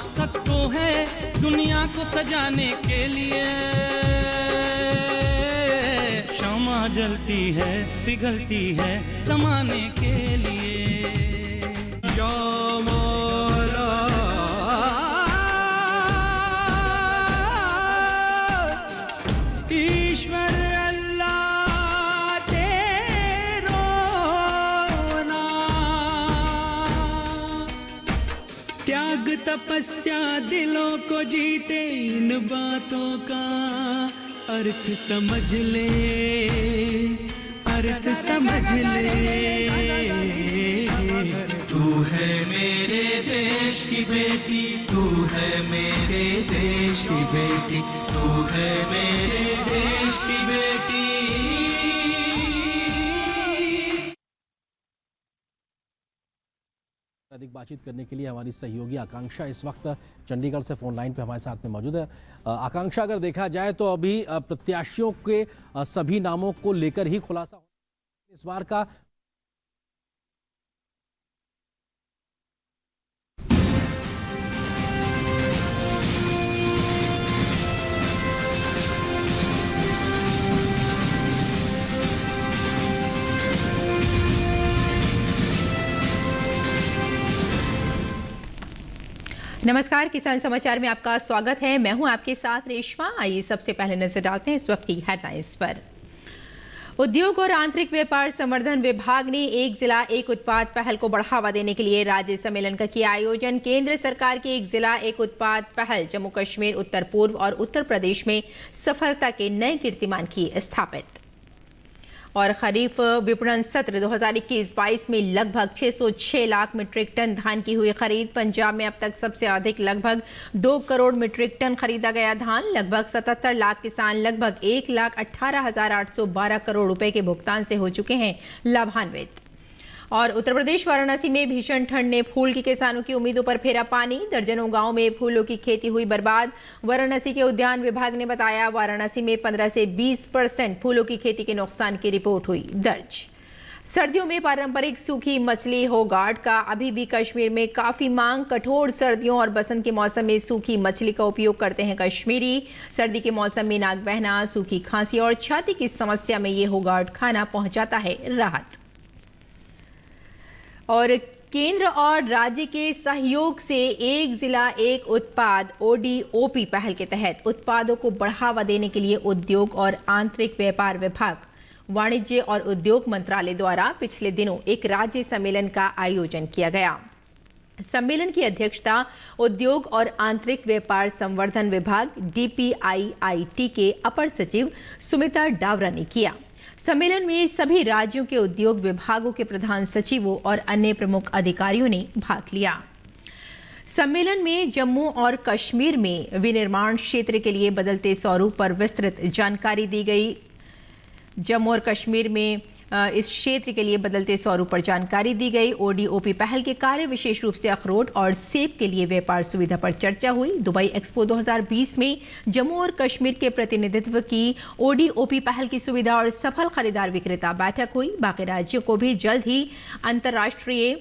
मकसद तो है दुनिया को सजाने के लिए, शम्मा जलती है पिघलती है ज़माने के लिए। या मौला ईश्वर अल्लाह तेरो नाम, त्याग तपस्या दिलों को जीते, इन बातों का अर्थ समझ ले, अर्थ समझ ले। तू है मेरे देश की बेटी, तू है मेरे देश की बेटी, तू है मेरे देश की बेटी। अधिक बातचीत करने के लिए हमारी सहयोगी आकांक्षा इस वक्त चंडीगढ़ से फोन लाइन पे हमारे साथ में मौजूद है। आकांक्षा, अगर देखा जाए तो अभी प्रत्याशियों के सभी नामों को लेकर ही खुलासा इस बार का नमस्कार, किसान समाचार में आपका स्वागत है। मैं हूं आपके साथ रेशमा। आइए सबसे पहले नजर डालते हैं इस वक्त की हेडलाइंस पर। उद्योग और आंतरिक व्यापार संवर्धन विभाग ने एक जिला एक उत्पाद पहल को बढ़ावा देने के लिए राज्य सम्मेलन का किया आयोजन। केंद्र सरकार की एक जिला एक उत्पाद पहल जम्मू कश्मीर, उत्तर पूर्व और उत्तर प्रदेश में सफलता के नए कीर्तिमान किए स्थापित। और खरीफ विपणन सत्र 2021-22 में लगभग 606 लाख मीट्रिक टन धान की हुई खरीद। पंजाब में अब तक सबसे अधिक लगभग 2 करोड़ मीट्रिक टन खरीदा गया धान। लगभग 77 लाख किसान लगभग 1,18,812 करोड़ रुपए के भुगतान से हो चुके हैं लाभान्वित। और उत्तर प्रदेश वाराणसी में भीषण ठंड ने फूल की किसानों की उम्मीदों पर फेरा पानी। दर्जनों गांव में फूलों की खेती हुई बर्बाद। वाराणसी के उद्यान विभाग ने बताया वाराणसी में 15 से 20% फूलों की खेती के नुकसान की रिपोर्ट हुई दर्ज। सर्दियों में पारंपरिक सूखी मछली होगार्ड का अभी भी कश्मीर में काफी मांग। कठोर सर्दियों और बसंत के मौसम में सूखी मछली का उपयोग करते हैं कश्मीरी। सर्दी के मौसम में नाक बहना, सूखी खांसी और छाती की समस्या में ये होगार्ड खाना पहुंचाता है राहत। और केंद्र और राज्य के सहयोग से एक जिला एक उत्पाद ODOP पहल के तहत उत्पादों को बढ़ावा देने के लिए उद्योग और आंतरिक व्यापार विभाग, वाणिज्य और उद्योग मंत्रालय द्वारा पिछले दिनों एक राज्य सम्मेलन का आयोजन किया गया। सम्मेलन की अध्यक्षता उद्योग और आंतरिक व्यापार संवर्धन विभाग DPIIT के अपर सचिव सुमिता डावरा ने किया। सम्मेलन में सभी राज्यों के उद्योग विभागों के प्रधान सचिवों और अन्य प्रमुख अधिकारियों ने भाग लिया। सम्मेलन में जम्मू और कश्मीर में विनिर्माण क्षेत्र के लिए बदलते स्वरूप पर विस्तृत जानकारी दी गई। जम्मू और कश्मीर में इस क्षेत्र के लिए बदलते स्वरूप पर जानकारी दी गई। ODOP पहल के कार्य विशेष रूप से अखरोट और सेब के लिए व्यापार सुविधा पर चर्चा हुई। दुबई एक्सपो 2020 में जम्मू और कश्मीर के प्रतिनिधित्व की ODOP पहल की सुविधा और सफल खरीदार विक्रेता बैठक हुई। बाकी राज्यों को भी जल्द ही अंतर्राष्ट्रीय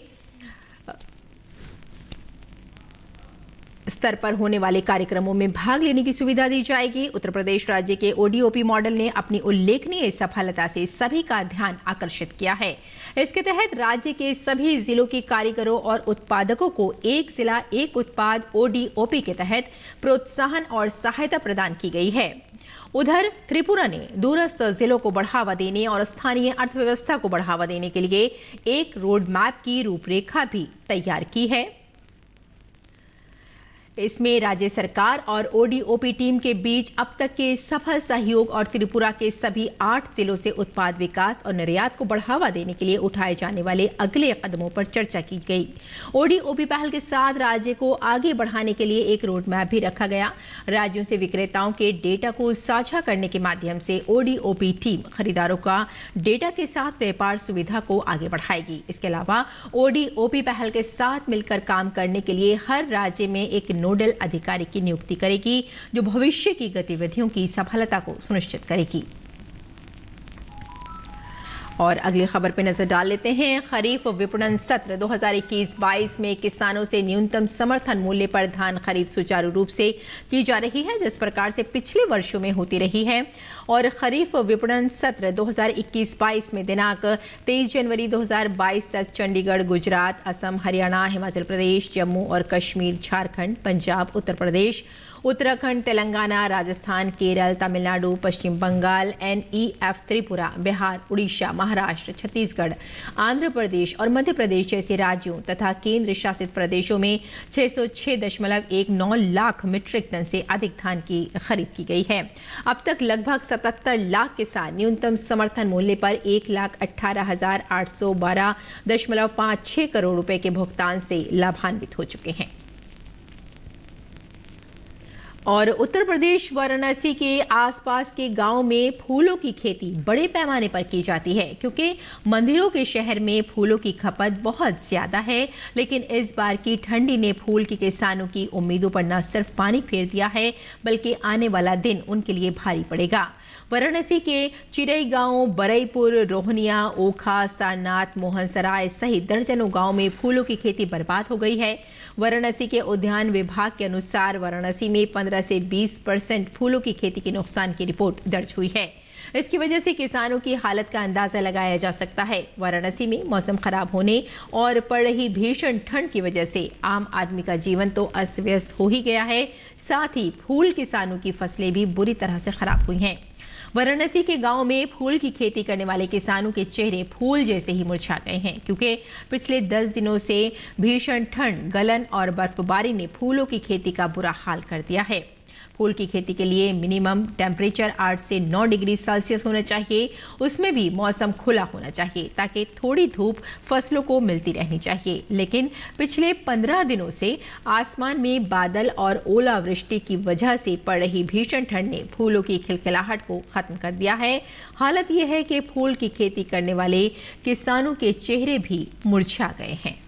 स्तर पर होने वाले कार्यक्रमों में भाग लेने की सुविधा दी जाएगी। उत्तर प्रदेश राज्य के ODOP मॉडल ने अपनी उल्लेखनीय सफलता से सभी का ध्यान आकर्षित किया है। इसके तहत राज्य के सभी जिलों के कारीगरों और उत्पादकों को एक जिला एक उत्पाद ODOP के तहत प्रोत्साहन और सहायता प्रदान की गई है। उधर त्रिपुरा ने दूरस्थ जिलों को बढ़ावा देने और स्थानीय अर्थव्यवस्था को बढ़ावा देने के लिए एक रोड मैप की रूपरेखा भी तैयार की है। इसमें राज्य सरकार और ODOP टीम के बीच अब तक के सफल सहयोग और त्रिपुरा के सभी 8 जिलों से उत्पाद विकास और निर्यात को बढ़ावा देने के लिए उठाए जाने वाले अगले कदमों पर चर्चा की गई। ODOP पहल के साथ राज्य को आगे बढ़ाने के लिए एक रोड मैप भी रखा गया। राज्यों से विक्रेताओं के डेटा को साझा करने के माध्यम से ODOP टीम खरीदारों का डेटा के साथ व्यापार सुविधा को आगे बढ़ाएगी। इसके अलावा ODOP पहल के साथ मिलकर काम करने के लिए हर राज्य में एक नोडल अधिकारी की नियुक्ति करेगी, जो भविष्य की गतिविधियों की सफलता को सुनिश्चित करेगी। और अगली खबर पे नजर डाल लेते हैं। खरीफ विपणन सत्र 2021-22 में किसानों से न्यूनतम समर्थन मूल्य पर धान खरीद सुचारू रूप से की जा रही है, जिस प्रकार से पिछले वर्षों में होती रही है। और खरीफ विपणन सत्र 2021-22 में दिनांक 23 जनवरी 2022 तक चंडीगढ़, गुजरात, असम, हरियाणा, हिमाचल प्रदेश, जम्मू और कश्मीर, झारखंड, पंजाब, उत्तर प्रदेश, उत्तराखंड, तेलंगाना, राजस्थान, केरल, तमिलनाडु, पश्चिम बंगाल, NEF, त्रिपुरा, बिहार, उड़ीसा, महाराष्ट्र, छत्तीसगढ़, आंध्र प्रदेश और मध्य प्रदेश जैसे राज्यों तथा केंद्र शासित प्रदेशों में 606.19 लाख मीट्रिक टन से अधिक धान की खरीद की गई है। अब तक लगभग 77 लाख किसान न्यूनतम समर्थन मूल्य पर 1,18,812.56 करोड़ रुपए के भुगतान से लाभान्वित हो चुके हैं। और उत्तर प्रदेश वाराणसी के आसपास के गांव में फूलों की खेती बड़े पैमाने पर की जाती है, क्योंकि मंदिरों के शहर में फूलों की खपत बहुत ज्यादा है। लेकिन इस बार की ठंडी ने फूल के किसानों की उम्मीदों पर न सिर्फ पानी फेर दिया है, बल्कि आने वाला दिन उनके लिए भारी पड़ेगा। वाराणसी के चिरई गांव, बरईपुर, रोहनिया, ओखा, सारनाथ, मोहनसराय सहित दर्जनों गांव में फूलों की खेती बर्बाद हो गई है। वाराणसी के उद्यान विभाग के अनुसार वाराणसी में 15 से 20% फूलों की खेती के नुकसान की रिपोर्ट दर्ज हुई है। इसकी वजह से किसानों की हालत का अंदाजा लगाया जा सकता है। वाराणसी में मौसम खराब होने और पड़ रही भीषण ठंड की वजह से आम आदमी का जीवन तो अस्त व्यस्त हो ही गया है, साथ ही फूल किसानों की फसलें भी बुरी तरह से खराब हुई हैं। वाराणसी के गांव में फूल की खेती करने वाले किसानों के चेहरे फूल जैसे ही मुरझा गए हैं, क्योंकि पिछले 10 दिनों से भीषण ठंड, गलन और बर्फबारी ने फूलों की खेती का बुरा हाल कर दिया है। फूल की खेती के लिए मिनिमम टेम्परेचर 8 से 9 डिग्री सेल्सियस होना चाहिए। उसमें भी मौसम खुला होना चाहिए ताकि थोड़ी धूप फसलों को मिलती रहनी चाहिए। लेकिन पिछले 15 दिनों से आसमान में बादल और ओलावृष्टि की वजह से पड़ रही भीषण ठंड ने फूलों की खिलखिलाहट को खत्म कर दिया है। हालत यह है कि फूल की खेती करने वाले किसानों के चेहरे भी मुरझा गए हैं।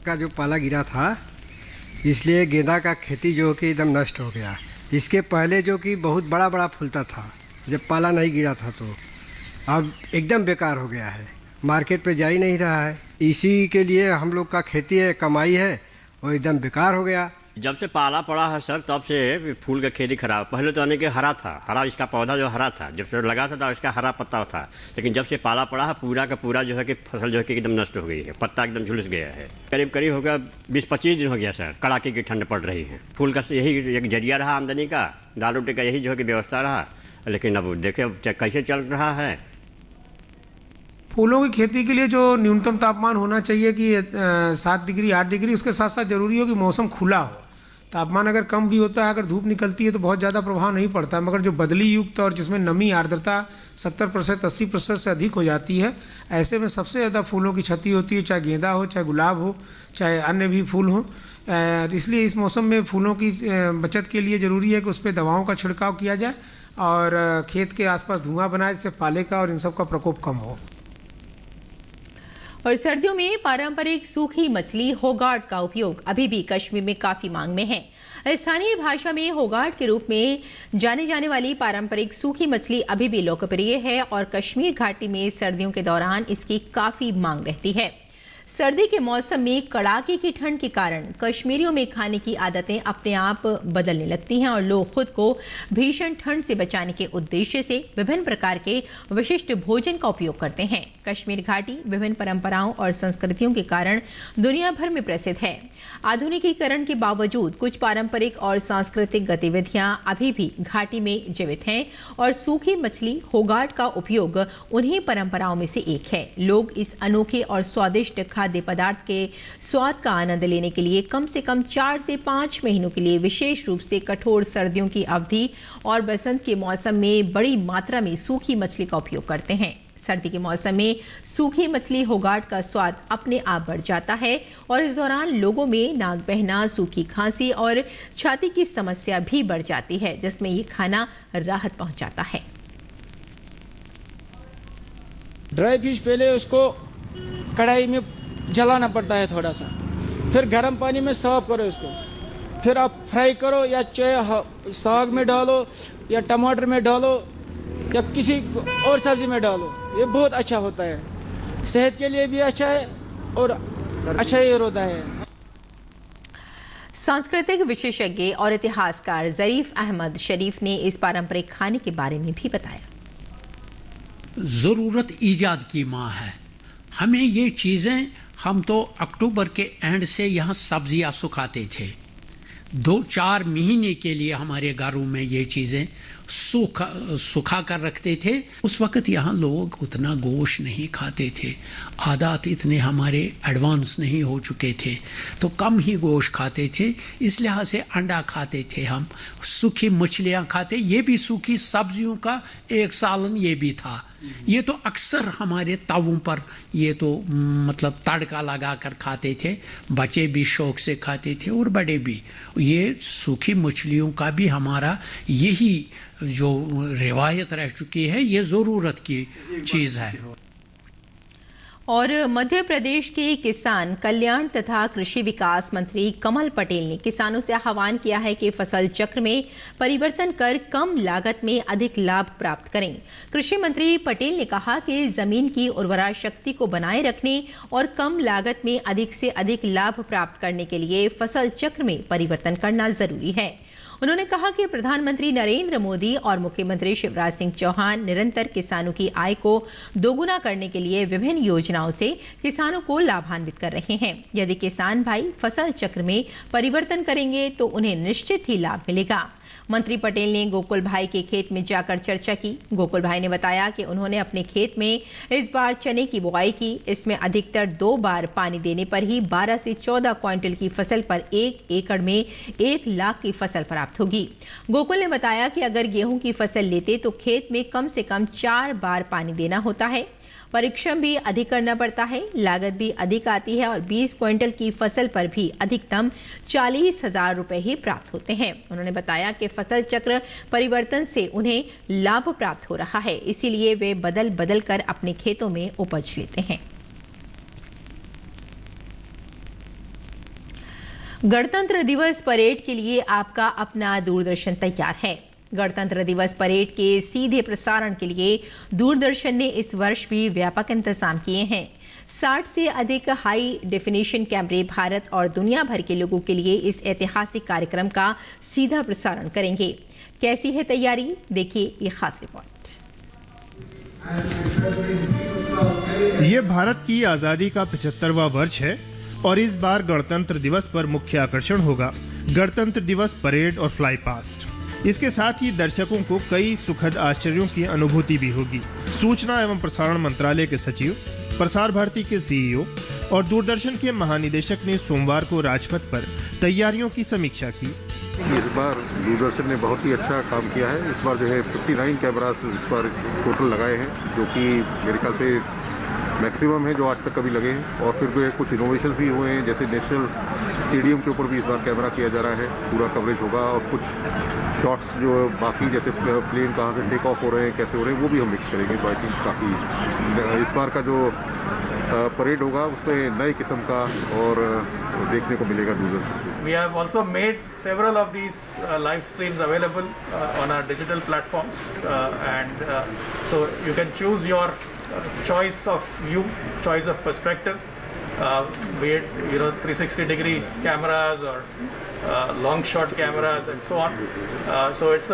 का जो पाला गिरा था, इसलिए गेंदा का खेती जो कि एकदम नष्ट हो गया। इसके पहले जो कि बहुत बड़ा बड़ा फूलता था, जब पाला नहीं गिरा था, तो अब एकदम बेकार हो गया है, मार्केट पे जा ही नहीं रहा है। इसी के लिए हम लोग का खेती है, कमाई है, वो एकदम बेकार हो गया। जब से पाला पड़ा है सर, तब से फूल का खेती खराब। पहले तो यानी कि हरा था, हरा इसका पौधा जो हरा था, जब से लगा था इसका हरा पत्ता था। लेकिन जब से पाला पड़ा है, पूरा का पूरा जो है कि फसल जो है कि एकदम नष्ट हो गई है, पत्ता एकदम झुलस गया है। करीब करीब हो गया 20-25 दिन हो गया सर, कड़ाके की ठंड पड़ रही है। फूल का यही एक जरिया रहा आमदनी का, दाल रोटी का यही जो है कि व्यवस्था रहा। लेकिन अब देखे कैसे चल रहा है। फूलों की खेती के लिए जो न्यूनतम तापमान होना चाहिए कि 7 डिग्री 8 डिग्री, उसके साथ साथ जरूरी हो कि मौसम खुला हो। तापमान अगर कम भी होता है, अगर धूप निकलती है तो बहुत ज़्यादा प्रभाव नहीं पड़ता, मगर जो बदली युक्त और जिसमें नमी आर्द्रता 70% 80% से अधिक हो जाती है, ऐसे में सबसे ज़्यादा फूलों की क्षति होती है, चाहे गेंदा हो, चाहे गुलाब हो, चाहे अन्य भी फूल हो। इसलिए इस मौसम में फूलों की बचत के लिए ज़रूरी है कि उस पर दवाओं का छिड़काव किया जाए और खेत के आसपास धुआं बनाए, जिससे पाले का और इन सब का प्रकोप कम हो। और सर्दियों में पारंपरिक सूखी मछली होगाट का उपयोग अभी भी कश्मीर में काफी मांग में है। स्थानीय भाषा में होगाट के रूप में जाने जाने वाली पारंपरिक सूखी मछली अभी भी लोकप्रिय है और कश्मीर घाटी में सर्दियों के दौरान इसकी काफी मांग रहती है। सर्दी के मौसम में कड़ाके की ठंड के कारण कश्मीरियों में खाने की आदतें अपने आप बदलने लगती हैं और लोग खुद को भीषण ठंड से बचाने के उद्देश्य से विभिन्न प्रकार के विशिष्ट भोजन का उपयोग करते हैं। कश्मीर घाटी विभिन्न परंपराओं और संस्कृतियों के कारण दुनिया भर में प्रसिद्ध है। आधुनिकीकरण के बावजूद कुछ पारंपरिक और सांस्कृतिक गतिविधियां अभी भी घाटी में जीवित हैं और सूखी मछली होगाट का उपयोग उन्हीं परंपराओं में से एक है। लोग इस अनोखे और स्वादिष्ट खाद्य पदार्थ के स्वाद का आनंद लेने के लिए कम से कम 4 से 5 महीनों के लिए विशेष रूप से कठोर सर्दियों की अवधि और बसंत के मौसम में बड़ी मात्रा में सूखी मछली का उपयोग करते हैं। सर्दी के मौसम में सूखी मछली होगाट का स्वाद अपने आप बढ़ जाता है और इस दौरान लोगों में नाक बहना, सूखी खांसी और छाती की समस्या भी बढ़ जाती है, जिसमें ये खाना राहत पहुंचाता है। ड्राई फिश पहले उसको कढ़ाई में जलाना पड़ता है थोड़ा सा, फिर गर्म पानी में सर्व करो उसको, फिर आप फ्राई करो या चाहे साग में डालो या टमाटर में डालो या किसी और सब्जी में डालो, ये बहुत अच्छा होता है, सेहत के लिए भी अच्छा है और अच्छा ये होता है। सांस्कृतिक विशेषज्ञ और इतिहासकार ज़रीफ अहमद शरीफ ने इस पारंपरिक खाने के बारे में भी बताया। ज़रूरत ईजाद की माँ है। हमें ये चीज़ें, हम तो अक्टूबर के एंड से यहाँ सब्जियाँ सुखाते थे, 2-4 महीने के लिए हमारे घरों में ये चीज़ें सुखा कर रखते थे। उस वक़्त यहाँ लोग उतना गोश्त नहीं खाते थे, आदात इतने हमारे एडवांस नहीं हो चुके थे, तो कम ही गोश्त खाते थे। इस लिहाज से अंडा खाते थे, हम सूखी मछलियाँ खाते, ये भी सूखी सब्जियों का एक सालन ये भी था। ये तो अक्सर हमारे तवों पर ये तो मतलब तड़का लगा कर खाते थे, बच्चे भी शौक से खाते थे और बड़े भी। ये सूखी मछलियों का भी हमारा यही जो रिवायत रह चुकी है, ये ज़रूरत की चीज़ है। और मध्य प्रदेश के किसान कल्याण तथा कृषि विकास मंत्री कमल पटेल ने किसानों से आह्वान किया है कि फसल चक्र में परिवर्तन कर कम लागत में अधिक लाभ प्राप्त करें। कृषि मंत्री पटेल ने कहा कि जमीन की उर्वरा शक्ति को बनाए रखने और कम लागत में अधिक से अधिक लाभ प्राप्त करने के लिए फसल चक्र में परिवर्तन करना जरूरी है। उन्होंने कहा कि प्रधानमंत्री नरेंद्र मोदी और मुख्यमंत्री शिवराज सिंह चौहान निरंतर किसानों की आय को दोगुना करने के लिए विभिन्न योजनाओं से किसानों को लाभान्वित कर रहे हैं। यदि किसान भाई फसल चक्र में परिवर्तन करेंगे तो उन्हें निश्चित ही लाभ मिलेगा। मंत्री पटेल ने गोकुल भाई के खेत में जाकर चर्चा की। गोकुल भाई ने बताया कि उन्होंने अपने खेत में इस बार चने की बुआई की। इसमें अधिकतर 2 बार पानी देने पर ही 12 से 14 क्विंटल की फसल पर 1 एकड़ में 1 लाख की फसल प्राप्त होगी। गोकुल ने बताया कि अगर गेहूं की फसल लेते तो खेत में कम से कम 4 बार पानी देना होता है, परिश्रम भी अधिक करना पड़ता है, लागत भी अधिक आती है और 20 क्विंटल की फसल पर भी अधिकतम 40,000 रुपए ही प्राप्त होते हैं। उन्होंने बताया कि फसल चक्र परिवर्तन से उन्हें लाभ प्राप्त हो रहा है, इसीलिए वे बदल बदल कर अपने खेतों में उपज लेते हैं। गणतंत्र दिवस परेड के लिए आपका अपना दूरदर्शन तैयार है। गणतंत्र दिवस परेड के सीधे प्रसारण के लिए दूरदर्शन ने इस वर्ष भी व्यापक इंतजाम किए हैं। 60 से अधिक हाई डेफिनेशन कैमरे भारत और दुनिया भर के लोगों के लिए इस ऐतिहासिक कार्यक्रम का सीधा प्रसारण करेंगे। कैसी है तैयारी, देखिए ये खास रिपोर्ट। ये भारत की आजादी का 75वां वर्ष है और इस बार गणतंत्र दिवस पर मुख्य आकर्षण होगा गणतंत्र दिवस परेड और फ्लाई पास्ट। इसके साथ ही दर्शकों को कई सुखद आश्चर्यों की अनुभूति भी होगी। सूचना एवं प्रसारण मंत्रालय के सचिव, प्रसार भारती के सीईओ और दूरदर्शन के महानिदेशक ने सोमवार को राजपथ पर तैयारियों की समीक्षा की। इस बार दूरदर्शन ने बहुत ही अच्छा काम किया है। इस बार जो है 59 कैमरास इस बार टोटल लगाए हैं, जो कि मेरे ख्याल से मैक्सिमम है जो आज तक कभी लगे हैं। और फिर जो है कुछ इनोवेशन भी हुए हैं, जैसे नेशनल स्टेडियम के ऊपर भी इस बार कैमरा किया जा रहा है, पूरा कवरेज होगा। और कुछ शॉट्स जो बाकी जैसे प्लेन कहाँ से टेक ऑफ हो रहे हैं, कैसे हो रहे हैं, वो भी हम मिक्स करेंगे। तो आई थिंक काफ़ी इस बार का जो परेड होगा उसमें नए किस्म का और देखने को मिलेगा Doordarshan. We have also made several of these live streams available on our digital platforms, and so you can choose your choice of view, choice of perspective, be it 360-degree cameras or long shot cameras and so on. So it's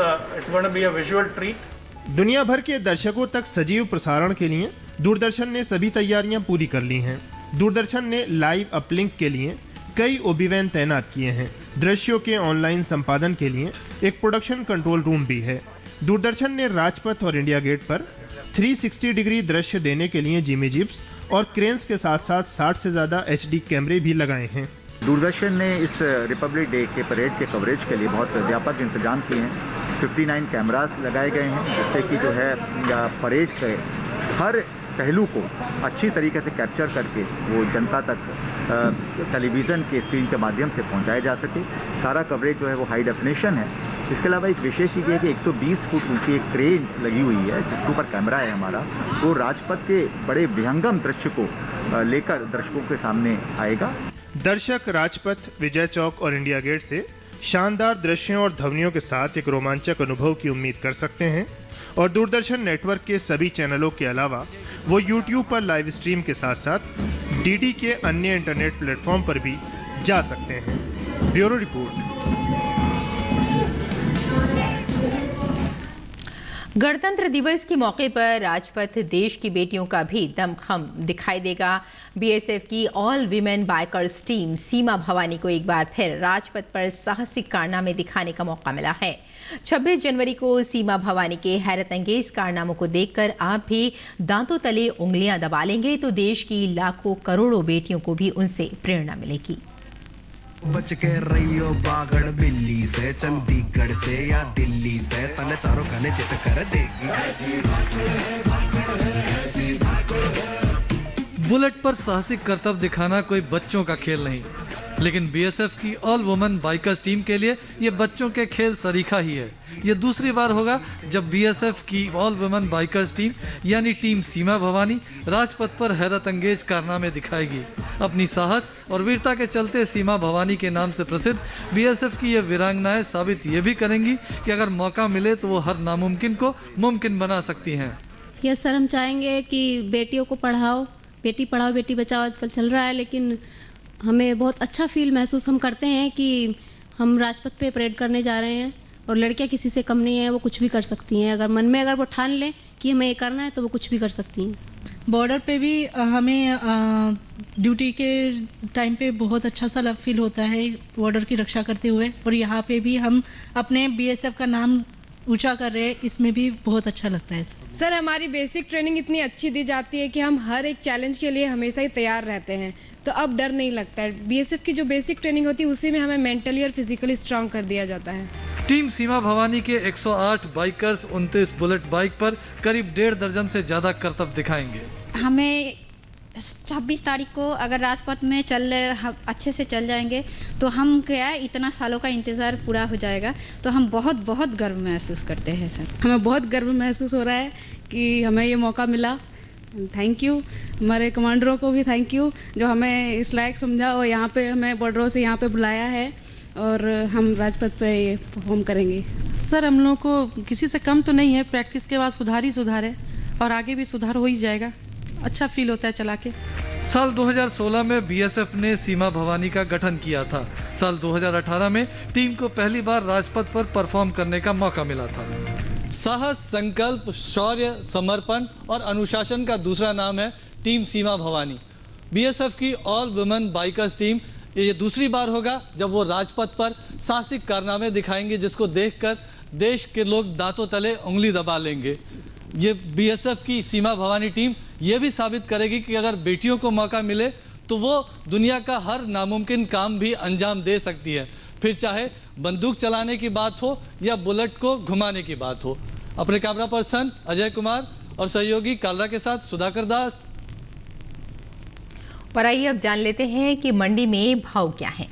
going to be a visual treat. दुनिया भर के दर्शकों तक सजीव प्रसारण के लिए दूरदर्शन ने सभी तैयारियां पूरी कर ली हैं। दूरदर्शन ने लाइव अपलिंक के लिए कई ओबीवैन तैनात किए हैं। दृश्यों के ऑनलाइन संपादन के लिए एक प्रोडक्शन कंट्रोल रूम भी है। दूरदर्शन ने राजपथ और इंडिया गेट पर 360 डिग्री दृश्य देने के लिए जिमी जिप्स और क्रेन्स के साथ साथ 60 से ज़्यादा HD कैमरे भी लगाए हैं। दूरदर्शन ने इस रिपब्लिक डे के परेड के कवरेज के लिए बहुत व्यापक इंतजाम किए हैं। 59 कैमरास लगाए गए हैं, जिससे कि जो है परेड के हर पहलू को अच्छी तरीके से कैप्चर करके वो जनता तक टेलीविज़न के स्क्रीन के माध्यम से पहुंचाया जा सके। सारा कवरेज जो है वो हाई डेफिनेशन है। इसके अलावा एक विशेष चीज़ है कि 120 फुट ऊंची एक क्रेन लगी हुई है, जिसके ऊपर कैमरा है हमारा। वो राजपथ के बड़े विहंगम दृश्य को लेकर दर्शकों के सामने आएगा। दर्शक राजपथ, विजय चौक और इंडिया गेट से शानदार दृश्यों और ध्वनियों के साथ एक रोमांचक अनुभव की उम्मीद कर सकते हैं। और दूरदर्शन नेटवर्क के सभी चैनलों के अलावा वो YouTube पर लाइव स्ट्रीम के साथ साथ डीडी के अन्य इंटरनेट प्लेटफॉर्म पर भी जा सकते हैं। Bureau report. गणतंत्र दिवस के मौके पर राजपथ देश की बेटियों का भी दमखम दिखाई देगा। बीएसएफ की ऑल वीमेन बाइकर्स टीम सीमा भवानी को एक बार फिर राजपथ पर साहसिक कारनामे दिखाने का मौका मिला है। 26 जनवरी को सीमा भवानी के हैरत अंगेज कारनामों को देखकर आप भी दांतों तले उंगलियां दबा लेंगे तो देश की लाखों करोड़ों बेटियों को भी उनसे प्रेरणा मिलेगी। बच के रहियो बागड़ बिल्ली से, चंडीगढ़ से या दिल्ली से, तने चारों खाने चित कर देगी। बुलेट पर साहसिक करतब दिखाना कोई बच्चों का खेल नहीं, लेकिन बीएसएफ की ऑल वुमेन बाइकर्स टीम के लिए ये बच्चों के खेल सरीखा ही है। ये दूसरी बार होगा जब बीएसएफ की ऑल वुमेन बाइकर्स टीम यानी टीम सीमा भवानी राजपथ पर हैरत अंगेज कारनामे दिखाएगी। अपनी साहस और वीरता के चलते सीमा भवानी के नाम से प्रसिद्ध बीएसएफ की ये वीरांगनाएं साबित ये भी करेंगी कि अगर मौका मिले तो वो हर नामुमकिन को मुमकिन बना सकती हैं। यस सर, हम चाहेंगे कि बेटियों को पढ़ाओ, बेटी पढ़ाओ बेटी बचाओ आजकल चल रहा है, लेकिन हमें बहुत अच्छा फील महसूस हम करते हैं कि हम राजपथ पे परेड करने जा रहे हैं और लड़कियां किसी से कम नहीं है, वो कुछ भी कर सकती हैं। अगर मन में अगर वो ठान लें कि हमें ये करना है तो वो कुछ भी कर सकती हैं। बॉर्डर पे भी हमें ड्यूटी के टाइम पे बहुत अच्छा सा फील होता है बॉर्डर की रक्षा करते हुए, और यहाँ पे भी हम अपने बीएसएफ का नाम ऊंचा कर रहे हैं, इसमें भी बहुत अच्छा लगता है। सर, हमारी बेसिक ट्रेनिंग इतनी अच्छी दी जाती है कि हम हर एक चैलेंज के लिए हमेशा ही तैयार रहते हैं, तो अब डर नहीं लगता है। बीएसएफ की जो बेसिक ट्रेनिंग होती है उसी में हमें मेंटली और फिजिकली स्ट्रांग कर दिया जाता है। टीम सीमा भवानी के 108 बाइकर्स 29 बुलेट बाइक पर करीब 1.5 दर्जन से ज़्यादा करतब दिखाएंगे। हमें 26 तारीख को अगर राजपथ में अच्छे से चल जाएंगे तो हम क्या है इतना सालों का इंतज़ार पूरा हो जाएगा, तो हम बहुत बहुत गर्व महसूस करते हैं सर। हमें बहुत गर्व महसूस हो रहा है कि हमें ये मौका मिला। थैंक यू हमारे कमांडरों को भी, थैंक यू जो हमें इस लायक समझा और यहाँ पे हमें बॉर्डरों से यहाँ पे बुलाया है और हम राजपथ पे ये परफॉर्म करेंगे। सर, हम लोग को किसी से कम तो नहीं है, प्रैक्टिस के बाद सुधार ही सुधार है और आगे भी सुधार हो ही जाएगा। अच्छा फील होता है चला के। साल 2016 में बीएसएफ ने सीमा भवानी का गठन किया था। साल 2018 में टीम को पहली बार राजपथ पर परफॉर्म करने का मौका मिला था। साहस, संकल्प, शौर्य, समर्पण और अनुशासन का दूसरा नाम है टीम सीमा भवानी। बीएसएफ की ऑल वुमेन बाइकर्स टीम ये दूसरी बार होगा जब वो राजपथ पर साहसिक कारनामे दिखाएंगे, जिसको देखकर देश के लोग दांतों तले उंगली दबा लेंगे। ये बीएसएफ की सीमा भवानी टीम ये भी साबित करेगी कि अगर बेटियों को मौका मिले तो वो दुनिया का हर नामुमकिन काम भी अंजाम दे सकती है, फिर चाहे बंदूक चलाने की बात हो या बुलेट को घुमाने की बात हो। अपने कैमरा पर्सन अजय कुमार और सहयोगी कालरा के साथ सुधाकर दास। और आइए अब जान लेते हैं कि मंडी में भाव क्या है।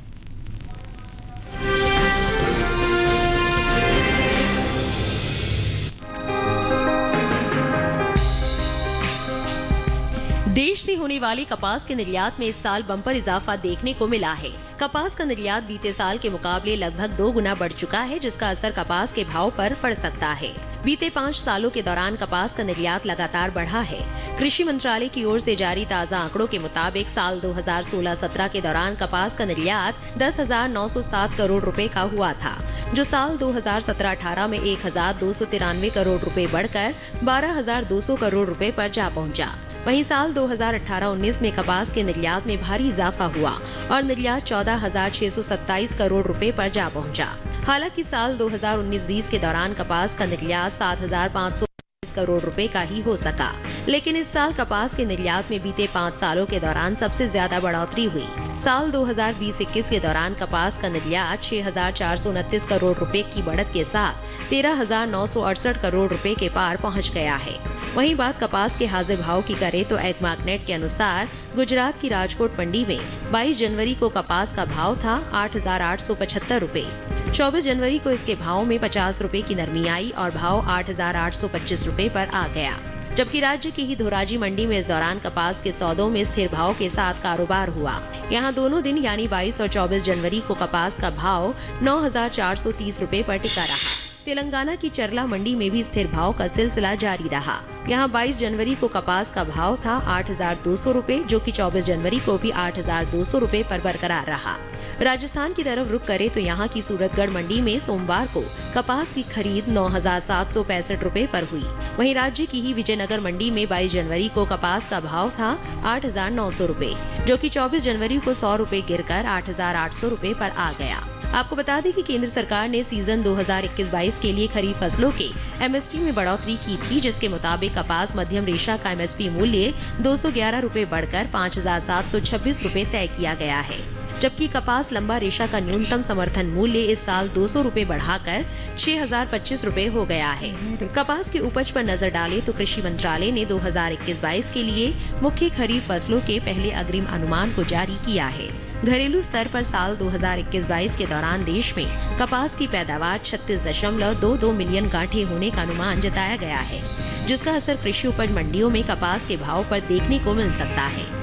देश से होने वाली कपास के निर्यात में इस साल बम्पर इजाफा देखने को मिला है। कपास का निर्यात बीते साल के मुकाबले लगभग 2 गुना बढ़ चुका है, जिसका असर कपास के भाव पर पड़ सकता है। बीते 5 सालों के दौरान कपास का निर्यात लगातार बढ़ा है। कृषि मंत्रालय की ओर से जारी ताज़ा आंकड़ों के मुताबिक साल 2016-17 के दौरान कपास का निर्यात 10,907 करोड़ रुपए का हुआ था, जो साल 2017-18 में 1,293 करोड़ रुपए बढ़कर 12,200 करोड़ रुपए पर जा पहुंचा। वहीं साल 2018-19 में कपास के निर्यात में भारी इजाफा हुआ और निर्यात 14,627 करोड़ रुपए पर जा पहुंचा। हालांकि साल 2019-20 के दौरान कपास का निर्यात 7,500 करोड़ रुपए का ही हो सका, लेकिन इस साल कपास के निर्यात में बीते 5 सालों के दौरान सबसे ज्यादा बढ़ोतरी हुई। साल 2020-21 के दौरान कपास का निर्यात 6,429 करोड़ रुपए की बढ़त के साथ 13,968 करोड़ रुपए के पार पहुंच गया है। वहीं बात कपास के हाजिर भाव की करें तो एग्मार्कनेट के अनुसार गुजरात की राजकोट मंडी में 22 जनवरी को कपास का भाव था 8,875 रुपए। 24 जनवरी को इसके भाव में 50 रुपए की नरमी आई और भाव 8,825 रुपए पर आ गया, जबकि राज्य की ही धोराजी मंडी में इस दौरान कपास के सौदों में स्थिर भाव के साथ कारोबार हुआ। यहाँ दोनों दिन यानी 22 और 24 जनवरी को कपास का भाव 9,430 रुपए पर टिका रहा। तेलंगाना की चरला मंडी में भी स्थिर भाव का सिलसिला जारी रहा। यहाँ 22 जनवरी को कपास का भाव था 8,200 रुपए, जो कि 24 जनवरी को भी 8,200 रुपए पर बरकरार रहा। राजस्थान की तरफ रुख करे तो यहाँ की सूरतगढ़ मंडी में सोमवार को कपास की खरीद 9,765 रुपए पर हुई। वहीं राज्य की ही विजयनगर मंडी में 22 जनवरी को कपास का भाव था 8,900 रुपए, जो कि 24 जनवरी को 100 रुपए गिरकर 8,800 रुपए पर आ गया। आपको बता दें कि केंद्र सरकार ने सीजन 2021-22 के लिए खरीफ फसलों के एमएसपी में बढ़ोतरी की थी, जिसके मुताबिक कपास मध्यम रेशा का एमएसपी मूल्य 211 रुपए बढ़कर 5,726 रुपए तय किया गया है, जबकि कपास लंबा रेशा का न्यूनतम समर्थन मूल्य इस साल 200 रुपए बढ़ाकर 6,025 रुपए हो गया है। कपास की उपज पर नजर डालें तो कृषि मंत्रालय ने 2021-22 के लिए मुख्य खरीफ फसलों के पहले अग्रिम अनुमान को जारी किया है। घरेलू स्तर पर साल 2021-22 के दौरान देश में कपास की पैदावार 36.22 मिलियन गांठें होने का अनुमान जताया गया है, जिसका असर कृषि उपज मंडियों में कपास के भाव पर देखने को मिल सकता है।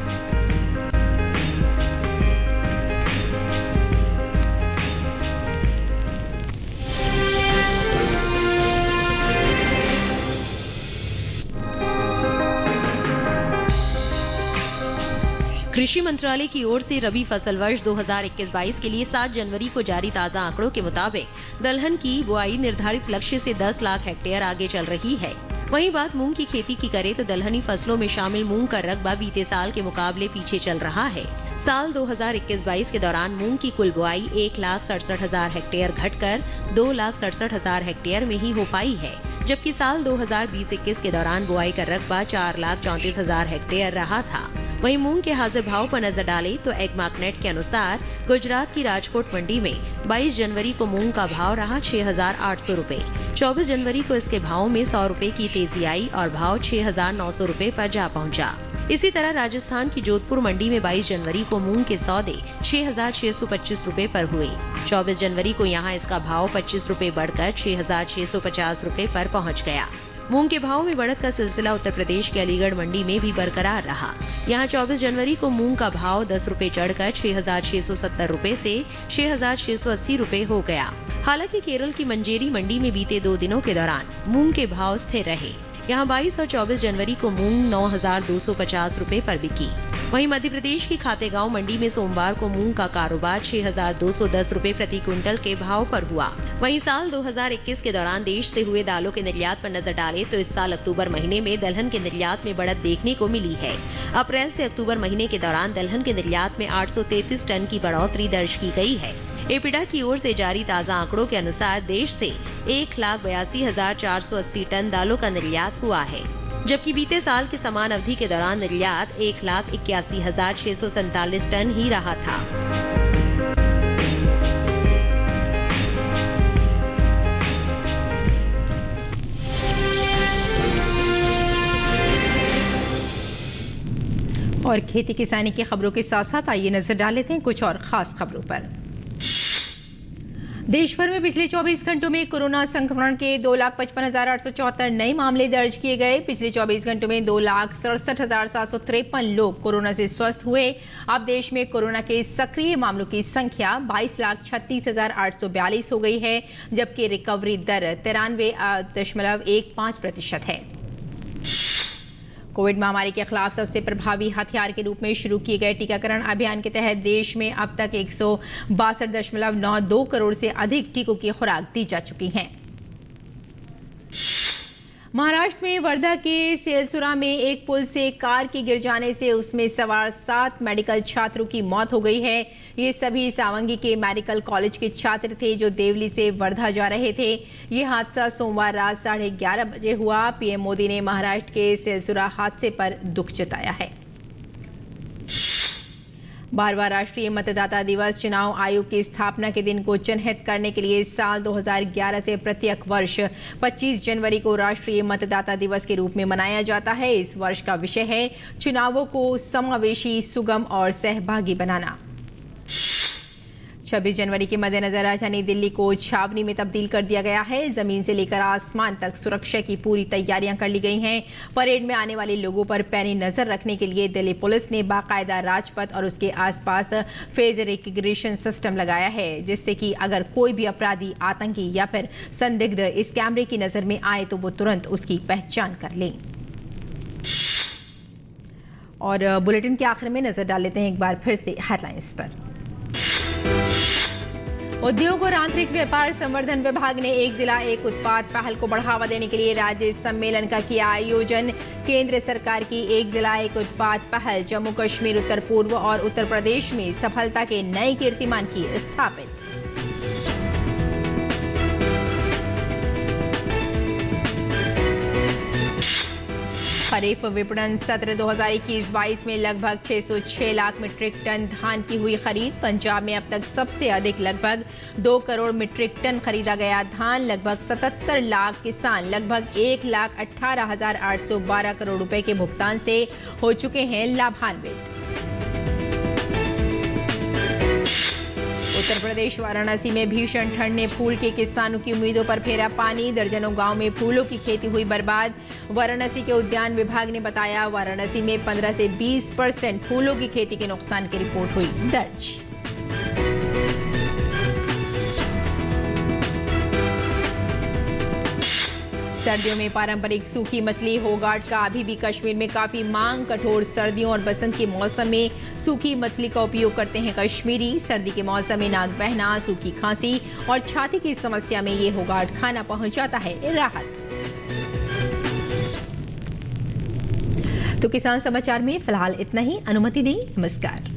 कृषि मंत्रालय की ओर से रबी फसल वर्ष 2021-22 के लिए 7 जनवरी को जारी ताज़ा आंकड़ों के मुताबिक दलहन की बुआई निर्धारित लक्ष्य से 10 लाख हेक्टेयर आगे चल रही है। वहीं बात मूंग की खेती की करें तो दलहनी फसलों में शामिल मूंग का रकबा बीते साल के मुकाबले पीछे चल रहा है। साल 2021-22 के दौरान मूंग की कुल बुआई 1,67,000 हेक्टेयर घटकर 2,67,000 हेक्टेयर में ही हो पाई है, जबकि साल 2020-21 के दौरान बुआई का रकबा 4,34,000 हेक्टेयर रहा था। वहीं मूंग के हाजिर भाव पर नजर डालें तो एग्मार्कनेट के अनुसार गुजरात की राजकोट मंडी में 22 जनवरी को मूंग का भाव रहा 6,800 रुपए। 24 जनवरी को इसके भाव में 100 रुपए की तेजी आई और भाव 6,900 रुपए पर जा पहुंचा। इसी तरह राजस्थान की जोधपुर मंडी में 22 जनवरी को मूंग के सौदे 6,625 रुपए पर हुए। 24 जनवरी को यहां इसका भाव 25 रुपए बढ़कर 6,650 रुपए पर पहुंच गया। मूंग के भाव में बढ़त का सिलसिला उत्तर प्रदेश के अलीगढ़ मंडी में भी बरकरार रहा। यहां 24 जनवरी को मूंग का भाव 10 रुपए चढ़कर 6,670 रुपए से 6,680 रुपए हो गया। हालांकि केरल की मंजेरी मंडी में बीते 2 दिनों के दौरान मूंग के भाव स्थिर रहे। यहां 22 और 24 जनवरी को मूंग 9,250 रुपए पर बिकी। वहीं मध्य प्रदेश की खातेगांव मंडी में सोमवार को मूंग का कारोबार 6,210 रुपए प्रति क्विंटल के भाव पर हुआ। वहीं साल 2021 के दौरान देश से हुए दालों के निर्यात पर नजर डालें तो इस साल अक्टूबर महीने में दलहन के निर्यात में बढ़त देखने को मिली है। अप्रैल से अक्टूबर महीने के दौरान दलहन के निर्यात में 833 टन की बढ़ोतरी दर्ज की गई है। एपिडा की ओर से जारी ताज़ा आंकड़ों के अनुसार देश से 1,82,480 टन दालों का निर्यात हुआ है, जबकि बीते साल के समान अवधि के दौरान निर्यात 1,81,647 टन ही रहा था। और खेती किसानी की खबरों के साथ साथ आइए नजर डाल लेते हैं कुछ और खास खबरों पर। देश भर में पिछले 24 घंटों में कोरोना संक्रमण के 2,55,874 नए मामले दर्ज किए गए। पिछले 24 घंटों में 2,67,753 लोग कोरोना से स्वस्थ हुए। अब देश में कोरोना के सक्रिय मामलों की संख्या 22,36,842 हो गई है, जबकि रिकवरी दर 93.15% है। कोविड महामारी के खिलाफ सबसे प्रभावी हथियार के रूप में शुरू किए गए टीकाकरण अभियान के तहत देश में अब तक 162.92 करोड़ से अधिक टीकों की खुराक दी जा चुकी हैं। महाराष्ट्र में वर्धा के सेलसुरा में एक पुल से कार के गिर जाने से उसमें सवार 7 मेडिकल छात्रों की मौत हो गई है। ये सभी सावंगी के मेडिकल कॉलेज के छात्र थे जो देवली से वर्धा जा रहे थे। ये हादसा सोमवार रात 11:30 बजे हुआ। पीएम मोदी ने महाराष्ट्र के सेलसुरा हादसे पर दुख जताया है। 12वां राष्ट्रीय मतदाता दिवस चुनाव आयोग की स्थापना के दिन को चिन्हित करने के लिए साल 2011 से प्रत्येक वर्ष 25 जनवरी को राष्ट्रीय मतदाता दिवस के रूप में मनाया जाता है। इस वर्ष का विषय है चुनावों को समावेशी, सुगम और सहभागी बनाना। 26 जनवरी के मद्देनजर राजधानी दिल्ली को छावनी में तब्दील कर दिया गया है। जमीन से लेकर आसमान तक सुरक्षा की पूरी तैयारियां कर ली गई हैं। परेड में आने वाले लोगों पर पैनी नजर रखने के लिए दिल्ली पुलिस ने बाकायदा राजपथ और उसके आसपास फेस रिकग्निशन सिस्टम लगाया है, जिससे कि अगर कोई भी अपराधी, आतंकी या फिर संदिग्ध इस कैमरे की नजर में आए तो वो तुरंत उसकी पहचान कर लें। और बुलेटिन के आखिर में नजर डाल लेते हैं एक बार फिर से हेडलाइंस पर। उद्योग और आंतरिक व्यापार संवर्धन विभाग ने एक जिला एक उत्पाद पहल को बढ़ावा देने के लिए राज्य सम्मेलन का किया आयोजन। केंद्र सरकार की एक जिला एक उत्पाद पहल जम्मू कश्मीर, उत्तर पूर्व और उत्तर प्रदेश में सफलता के नए कीर्तिमान की स्थापित। खरीफ विपणन सत्र 2021-22 में लगभग 606 लाख मीट्रिक टन धान की हुई खरीद। पंजाब में अब तक सबसे अधिक लगभग 2 करोड़ मीट्रिक टन खरीदा गया धान। लगभग 77 लाख किसान लगभग 1,18,812 करोड़ रुपए के भुगतान से हो चुके हैं लाभान्वित। उत्तर प्रदेश वाराणसी में भीषण ठंड ने फूल के किसानों की उम्मीदों पर फेरा पानी। दर्जनों गांव में फूलों की खेती हुई बर्बाद। वाराणसी के उद्यान विभाग ने बताया वाराणसी में 15 से 20% फूलों की खेती के नुकसान की रिपोर्ट हुई दर्ज। सर्दियों में पारंपरिक सूखी मछली होगाट का अभी भी कश्मीर में काफी मांग। कठोर सर्दियों और बसंत के मौसम में सूखी मछली का उपयोग करते हैं कश्मीरी। सर्दी के मौसम में नाक बहना, सूखी खांसी और छाती की समस्या में ये होगाट खाना पहुंच जाता है राहत। तो किसान समाचार में फिलहाल इतना ही। अनुमति दें, नमस्कार।